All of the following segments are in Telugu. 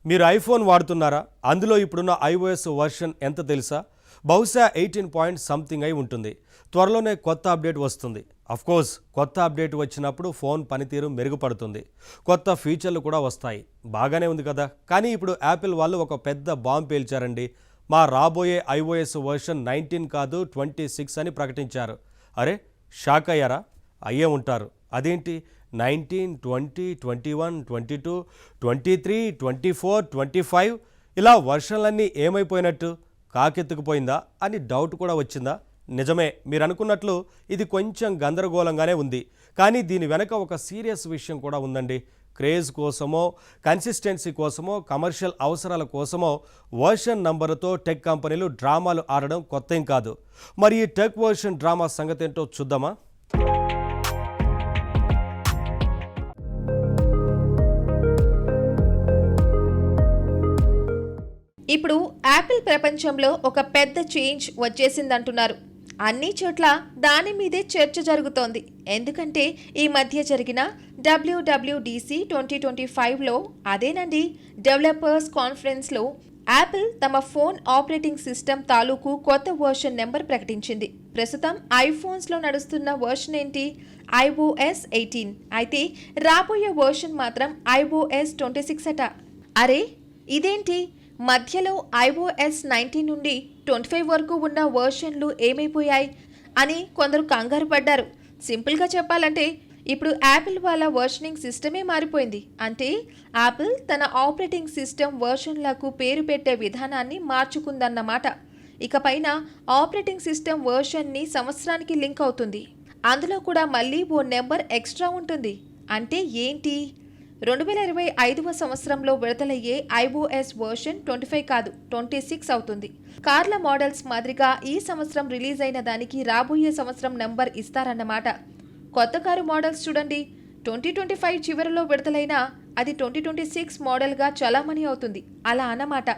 మీరు ఐఫోన్ వాడుతున్నారా? అందులో ఇప్పుడున్న iOS వర్షన్ ఎంత తెలుసా? బహుశా 18 పాయింట్ సంథింగ్ అయి ఉంటుంది. త్వరలోనే కొత్త అప్డేట్ వస్తుంది. కోర్స్ కొత్త అప్డేట్ వచ్చినప్పుడు ఫోన్ పనితీరు మెరుగుపడుతుంది. కొత్త ఫీచర్లు కూడా వస్తాయి. బాగానే ఉంది కదా. కానీ ఇప్పుడు యాపిల్ వాళ్ళు ఒక పెద్ద బాంబు పేల్చారండి. మా రాబోయే iOS వర్షన్ 19 కాదు 26 అని ప్రకటించారు. అరే షాక్ అయ్యారా? అయ్యే ఉంటారు. అదేంటి 19, 20, 21, 22, 23, 24, 25 ఇలా వర్షన్లన్నీ ఏమైపోయినట్టు? కాకెత్తుకుపోయిందా అని డౌట్ కూడా వచ్చిందా? నిజమే, మీరు అనుకున్నట్లు ఇది కొంచెం గందరగోళంగానే ఉంది. కానీ దీని వెనక ఒక సీరియస్ విషయం కూడా ఉందండి. క్రేజ్ కోసమో, కన్సిస్టెన్సీ కోసమో, కమర్షియల్ అవసరాల కోసమో వర్షన్ నంబరుతో టెక్ కంపెనీలు డ్రామాలు ఆడడం కొత్తేం కాదు. మరి ఈ టెక్ వర్షన్ డ్రామా సంగతి ఏంటో చూద్దామా? ఇప్పుడు యాపిల్ ప్రపంచంలో ఒక పెద్ద చేంజ్ వచ్చేసిందంటున్నారు. అన్ని చోట్ల దాని మీదే చర్చ జరుగుతోంది. ఎందుకంటే ఈ మధ్య జరిగిన WWDC 2025లో అదేనండి డెవలపర్స్ కాన్ఫరెన్స్లో యాపిల్ తమ ఫోన్ ఆపరేటింగ్ సిస్టమ్ తాలూకు కొత్త వర్షన్ నెంబర్ ప్రకటించింది. ప్రస్తుతం ఐఫోన్స్లో నడుస్తున్న వర్షన్ ఏంటి? iOS 18. అయితే రాబోయే వర్షన్ మాత్రం iOS 26 అట. అరే ఇదేంటి, మధ్యలో iOS 19 నుండి 25 వరకు ఉన్న వర్షన్లు ఏమైపోయాయి అని కొందరు కంగారు పడ్డారు. సింపుల్గా చెప్పాలంటే ఇప్పుడు యాపిల్ వాళ్ళ వర్షనింగ్ సిస్టమే మారిపోయింది. అంటే యాపిల్ తన ఆపరేటింగ్ సిస్టమ్ వర్షన్లకు పేరు పెట్టే విధానాన్ని మార్చుకుందన్నమాట. ఇకపైన ఆపరేటింగ్ సిస్టమ్ వర్షన్ని సంవత్సరానికి లింక్ అవుతుంది. అందులో కూడా మళ్ళీ ఓ నెంబర్ ఎక్స్ట్రా ఉంటుంది. అంటే ఏంటి? 2025వ సంవత్సరంలో విడుదలయ్యే iOS వర్షన్ 25 కాదు 26 అవుతుంది. కార్ల మోడల్స్ మాదిరిగా ఈ సంవత్సరం రిలీజ్ అయిన దానికి రాబోయే సంవత్సరం నంబర్ ఇస్తారన్నమాట. కొత్త కారు మోడల్స్ చూడండి, 2025 చివరిలో విడుదలైనా అది 2026 మోడల్గా చలామణి అవుతుంది. అలా అన్నమాట.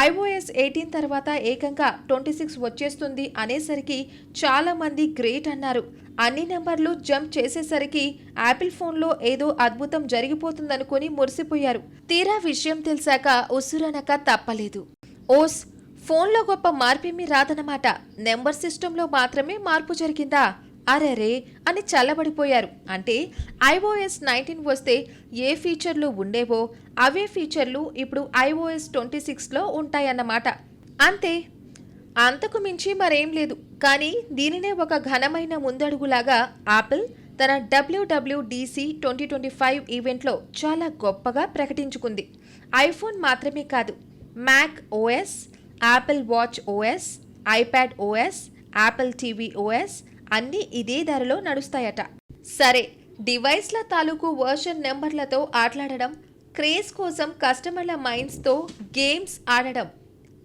iOS 18 తర్వాత ఏకంగా 26 వచ్చేస్తుంది అనేసరికి చాలా మంది గ్రేట్ అన్నారు. అన్ని నెంబర్లు జంప్ చేసేసరికి యాపిల్ ఫోన్లో ఏదో అద్భుతం జరిగిపోతుందనుకుని మురిసిపోయారు. తీరా విషయం తెలిసాక ఉసురనక తప్పలేదు. ఓస్, ఫోన్లో గొప్ప మార్పేమీ రాదన్నమాట. నెంబర్ సిస్టంలో మాత్రమే మార్పు జరిగిందా? అరెరే అని చల్లబడిపోయారు. అంటే iOS 19 వస్తే ఏ ఫీచర్లు ఉండేవో అవే ఫీచర్లు ఇప్పుడు iOS 26లో ఉంటాయన్నమాట. అంతే, అంతకు మించి మరేం లేదు. కానీ దీనినే ఒక ఘనమైన ముందడుగులాగా యాపిల్ తన WWDC 2025 ఈవెంట్లో చాలా గొప్పగా ప్రకటించుకుంది. ఐఫోన్ మాత్రమే కాదు, Mac OS, Apple Watch OS, iPad OS, Apple TV OS అన్నీ ఇదే ధరలో నడుస్తాయట. సరే, డివైస్ల తాలూకు వర్షన్ నెంబర్లతో ఆటలాడడం, క్రేజ్ కోసం కస్టమర్ల మైండ్స్తో గేమ్స్ ఆడడం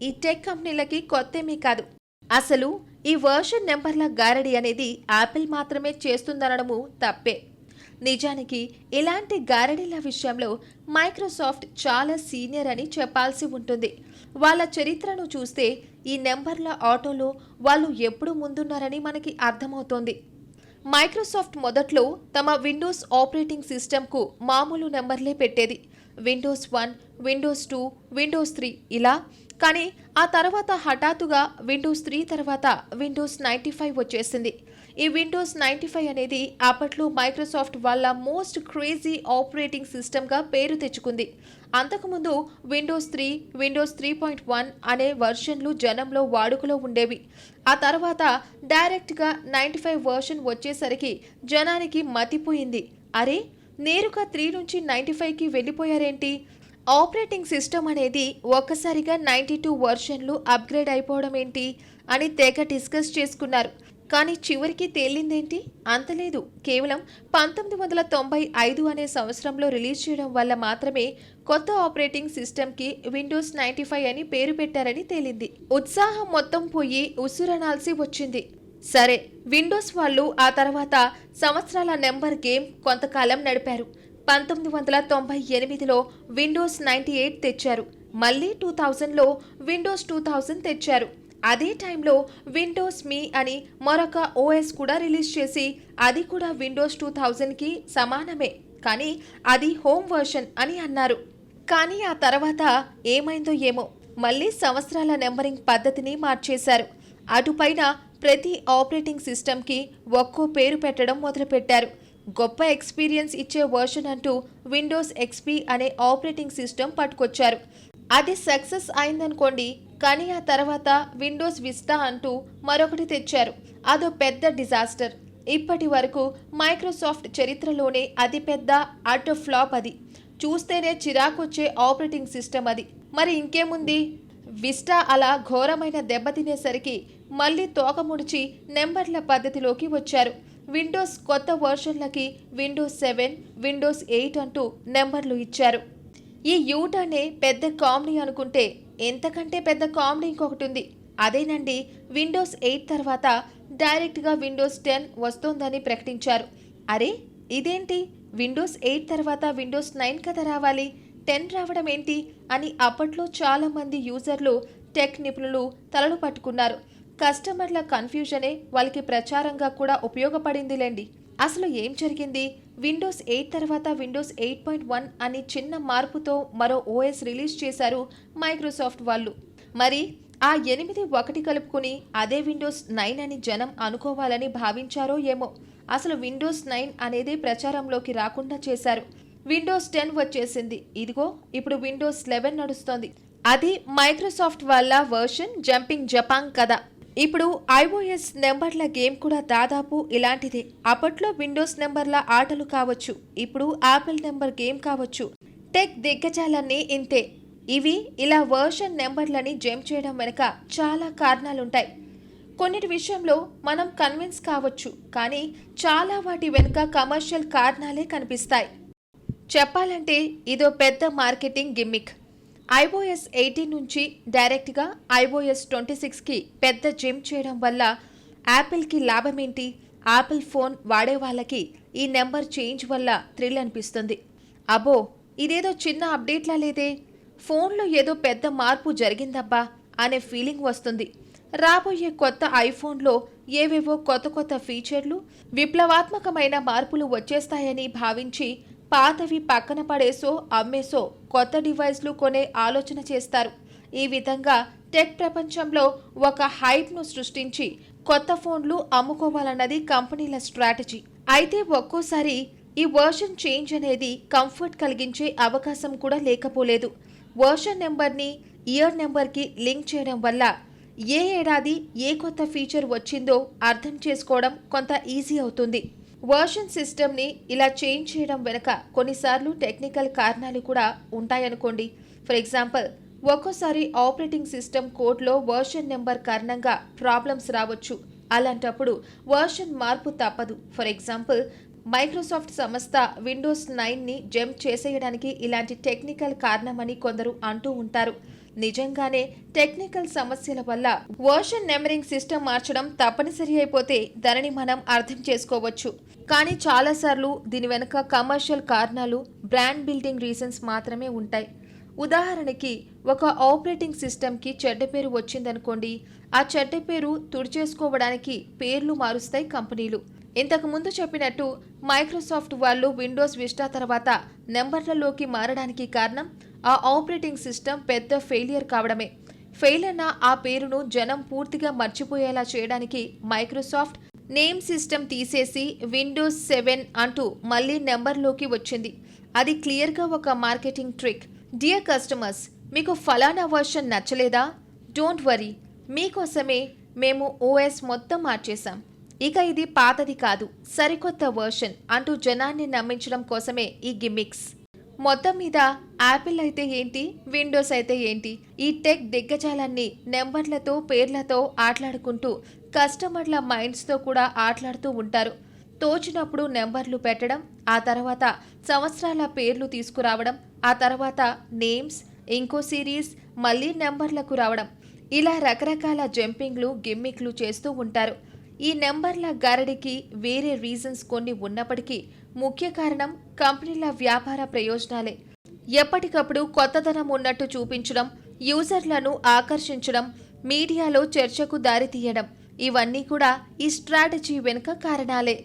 ఈ టెక్ కంపెనీలకి కొత్తేమీ కాదు. అసలు ఈ వర్షన్ నెంబర్ల గారడి అనేది యాపిల్ మాత్రమే చేస్తుందనడము తప్పే. నిజానికి ఇలాంటి గారడీల విషయంలో మైక్రోసాఫ్ట్ చాలా సీనియర్ అని చెప్పాల్సి ఉంటుంది. వాళ్ళ చరిత్రను చూస్తే ఈ నెంబర్ల ఆటోలో వాళ్ళు ఎప్పుడు ముందున్నారని మనకి అర్థమవుతోంది. మైక్రోసాఫ్ట్ మొదట్లో తమ విండోస్ ఆపరేటింగ్ సిస్టమ్కు మామూలు నెంబర్లే పెట్టేది. విండోస్ 1, విండోస్ 2, విండోస్ 3 ఇలా. కానీ ఆ తర్వాత హఠాత్తుగా విండోస్ 3 తర్వాత విండోస్ 95 వచ్చేసింది. ఈ విండోస్ 95 అనేది అప్పట్లో మైక్రోసాఫ్ట్ వాళ్ళ మోస్ట్ క్రేజీ ఆపరేటింగ్ సిస్టమ్గా పేరు తెచ్చుకుంది. అంతకుముందు విండోస్ 3, విండోస్ 3.1 అనే వర్షన్లు జనంలో వాడుకలో ఉండేవి. ఆ తర్వాత డైరెక్ట్గా 95 వర్షన్ వచ్చేసరికి జనానికి మతిపోయింది. అరే, నేరుగా 3 నుంచి 95కి వెళ్ళిపోయారేంటి? ఆపరేటింగ్ సిస్టమ్ అనేది ఒక్కసారిగా 92 వర్షన్లు అప్గ్రేడ్ అయిపోవడం ఏంటి అని తెగ డిస్కస్ చేసుకున్నారు. కానీ చివరికి తేలిందేంటి? అంతలేదు. కేవలం 1995 అనే సంవత్సరంలో రిలీజ్ చేయడం వల్ల మాత్రమే కొత్త ఆపరేటింగ్ సిస్టమ్కి విండోస్ 95 అని పేరు పెట్టారని తేలింది. ఉత్సాహం మొత్తం పోయి ఉసురనాల్సి వచ్చింది. సరే, విండోస్ వాళ్ళు ఆ తర్వాత సంవత్సరాల నెంబర్ గేమ్ కొంతకాలం నడిపారు. 1998లో విండోస్ 98 తెచ్చారు. మళ్ళీ 2000లో విండోస్ 2000 తెచ్చారు. అదే టైంలో విండోస్ మీ అని మరొక OS కూడా రిలీజ్ చేసి అది కూడా విండోస్ 2000కి సమానమే, కానీ అది హోమ్ వర్షన్ అని అన్నారు. కానీ ఆ తర్వాత ఏమైందో ఏమో మళ్ళీ సంవత్సరాల నెంబరింగ్ పద్ధతిని మార్చేశారు. అటుపైన ప్రతి ఆపరేటింగ్ సిస్టమ్కి ఒక్కో పేరు పెట్టడం మొదలుపెట్టారు. గొప్ప ఎక్స్పీరియన్స్ ఇచ్చే వర్షన్ అంటూ విండోస్ ఎక్స్పీ అనే ఆపరేటింగ్ సిస్టమ్ పట్టుకొచ్చారు. అది సక్సెస్ అయిందనుకోండి, కానీ ఆ తర్వాత విండోస్ విస్టా అంటూ మరొకటి తెచ్చారు. అదో పెద్ద డిజాస్టర్. ఇప్పటి వరకు మైక్రోసాఫ్ట్ చరిత్రలోనే అతిపెద్ద అటర్ ఫ్లాప్ అది. చూస్తేనే చిరాకొచ్చే ఆపరేటింగ్ సిస్టమ్ అది. మరి ఇంకేముంది, విస్టా అలా ఘోరమైన దెబ్బతినేసరికి మళ్ళీ తోక ముడిచి నెంబర్ల పద్ధతిలోకి వచ్చారు. విండోస్ కొత్త వర్షన్లకి విండోస్ 7, విండోస్ 8 అంటూ నెంబర్లు ఇచ్చారు. ఈ యూటర్నే పెద్ద కామెడీ అనుకుంటే ఎంతకంటే పెద్ద కామెడీ ఇంకొకటి ఉంది. అదేనండి, విండోస్ 8 తర్వాత డైరెక్ట్గా విండోస్ 10 వస్తోందని ప్రకటించారు. అరే ఇదేంటి, విండోస్ 8 తర్వాత విండోస్ 9 కదా రావాలి, 10 రావడం ఏంటి అని అప్పట్లో చాలామంది యూజర్లు, టెక్ నిపుణులు తలలు పట్టుకున్నారు. కస్టమర్ల కన్ఫ్యూజనే వాళ్ళకి ప్రచారంగా కూడా ఉపయోగపడిందిలేండి. అసలు ఏం జరిగింది? విండోస్ 8 తర్వాత విండోస్ 8.1 అని చిన్న మార్పుతో మరో ఓఎస్ రిలీజ్ చేశారు మైక్రోసాఫ్ట్ వాళ్ళు. మరి ఆ 8 ఒకటి కలుపుకుని అదే విండోస్ 9 అని జనం అనుకోవాలని భావించారో ఏమో. అసలు విండోస్ 9 అనేది ప్రచారంలోకి రాకుండా చేశారు. విండోస్ 10 వచ్చేసింది. ఇదిగో ఇప్పుడు విండోస్ 11 నడుస్తోంది. అది మైక్రోసాఫ్ట్ వాళ్ళ వర్షన్ జంపింగ్ జపాంగ్ కదా. ఇప్పుడు ఐఓఎస్ నెంబర్ల గేమ్ కూడా దాదాపు ఇలాంటిదే. అప్పట్లో విండోస్ నెంబర్ల ఆటలు కావచ్చు, ఇప్పుడు యాపిల్ నెంబర్ గేమ్ కావచ్చు. టెక్ దిగ్గజాలన్నీ ఇంతే. ఇవి ఇలా వర్షన్ నెంబర్లని జంప్ చేయడం వెనుక చాలా కారణాలుంటాయి. కొన్నిటి విషయంలో మనం కన్విన్స్ కావచ్చు, కానీ చాలా వాటి వెనుక కమర్షియల్ కారణాలే కనిపిస్తాయి. చెప్పాలంటే ఇదో పెద్ద మార్కెటింగ్ గిమ్మిక్. ఐఓఎస్ 18 నుంచి డైరెక్ట్గా ఐఓఎస్ 26కి పెద్ద జంప్ చేయడం వల్ల యాపిల్కి లాభమేంటి? యాపిల్ ఫోన్ వాడే వాళ్ళకి ఈ నెంబర్ చేంజ్ వల్ల థ్రిల్ అనిపిస్తుంది. అబ్బో ఇదేదో చిన్న అప్డేట్లా లేదే, ఫోన్లో ఏదో పెద్ద మార్పు జరిగిందబ్బా అనే ఫీలింగ్ వస్తుంది. రాబోయే కొత్త ఐఫోన్లో ఏవేవో కొత్త కొత్త ఫీచర్లు, విప్లవాత్మకమైన మార్పులు వచ్చేస్తాయని భావించి పాతవి పక్కన పడేసో అమ్మేసో కొత్త డివైస్లు కొనే ఆలోచన చేస్తారు. ఈ విధంగా టెక్ ప్రపంచంలో ఒక హైప్ను సృష్టించి కొత్త ఫోన్లు అమ్ముకోవాలన్నది కంపెనీల స్ట్రాటజీ. అయితే ఒక్కోసారి ఈ వర్షన్ చేంజ్ అనేది కంఫర్ట్ కలిగించే అవకాశం కూడా లేకపోలేదు. వర్షన్ నెంబర్ని ఇయర్ నెంబర్కి లింక్ చేయడం వల్ల ఏ ఏడాది ఏ కొత్త ఫీచర్ వచ్చిందో అర్థం చేసుకోవడం కొంత ఈజీ అవుతుంది. వర్షన్ సిస్టమ్ని ఇలా చేంజ్ చేయడం వెనుక కొన్నిసార్లు టెక్నికల్ కారణాలు కూడా ఉంటాయనుకోండి. ఫర్ ఎగ్జాంపుల్, ఒక్కోసారి ఆపరేటింగ్ సిస్టమ్ కోడ్లో వర్షన్ నెంబర్ కారణంగా ప్రాబ్లమ్స్ రావచ్చు. అలాంటప్పుడు వర్షన్ మార్పు తప్పదు. ఫర్ ఎగ్జాంపుల్, మైక్రోసాఫ్ట్ సంస్థ విండోస్ 9ని జంప్ చేసేయడానికి ఇలాంటి టెక్నికల్ కారణమని కొందరు అంటూ ఉంటారు. నిజంగానే టెక్నికల్ సమస్యల వల్ల వర్షన్ నెంబరింగ్ సిస్టమ్ మార్చడం తప్పనిసరి అయిపోతే దానిని మనం అర్థం చేసుకోవచ్చు. కానీ చాలాసార్లు దీని వెనుక కమర్షియల్ కారణాలు, బ్రాండ్ బిల్డింగ్ రీజన్స్ మాత్రమే ఉంటాయి. ఉదాహరణకి, ఒక ఆపరేటింగ్ సిస్టమ్కి చెడ్డ పేరు వచ్చిందనుకోండి, ఆ చెడ్డ పేరు తుడిచేసుకోవడానికి పేర్లు మారుస్తాయి కంపెనీలు. ఇంతకు ముందు చెప్పినట్టు మైక్రోసాఫ్ట్ వాళ్ళు విండోస్ విస్టా తర్వాత నెంబర్లలోకి మారడానికి కారణం ఆ ఆపరేటింగ్ సిస్టమ్ పెద్ద ఫెయిలియర్ కావడమే. ఫెయిల్ అన్న ఆ పేరును జనం పూర్తిగా మర్చిపోయేలా చేయడానికి మైక్రోసాఫ్ట్ నేమ్ సిస్టమ్ తీసేసి విండోస్ 7 అంటూ మళ్ళీ నెంబర్లోకి వచ్చింది. అది క్లియర్గా ఒక మార్కెటింగ్ ట్రిక్. డియర్ కస్టమర్స్, మీకు ఫలానా వర్షన్ నచ్చలేదా? డోంట్ వరీ, మీకోసమే మేము ఓఎస్ మొత్తం మార్చేశాం. ఇక ఇది పాతది కాదు, సరికొత్త వర్షన్ అంటూ జనాన్ని నమ్మించడం కోసమే ఈ గిమ్మిక్స్. మొత్తం మీద యాపిల్ అయితే ఏంటి, విండోస్ అయితే ఏంటి, ఈ టెక్ దిగ్గజాలన్నీ నెంబర్లతో, పేర్లతో ఆటలాడుకుంటూ కస్టమర్ల మైండ్స్తో కూడా ఆటలాడుతూ ఉంటారు. తోచినప్పుడు నెంబర్లు పెట్టడం, ఆ తర్వాత సంవత్సరాల పేర్లు తీసుకురావడం, ఆ తర్వాత నేమ్స్, ఇంకో సిరీస్, మళ్ళీ నెంబర్లకు రావడం, ఇలా రకరకాల జంపింగ్లు, గిమ్మిక్లు చేస్తూ ఉంటారు. ఈ నెంబర్ల గారడికి వేరే రీజన్స్ కొన్ని ఉన్నప్పటికీ ముఖ్య కారణం కంపెనీల వ్యాపార ప్రయోజనాలే. ఎప్పటికప్పుడు కొత్తదనం ఉన్నట్టు చూపించడం, యూజర్లను ఆకర్షించడం, మీడియాలో చర్చకు దారితీయడం, ఇవన్నీ కూడా ఈ స్ట్రాటజీ వెనుక కారణాలే.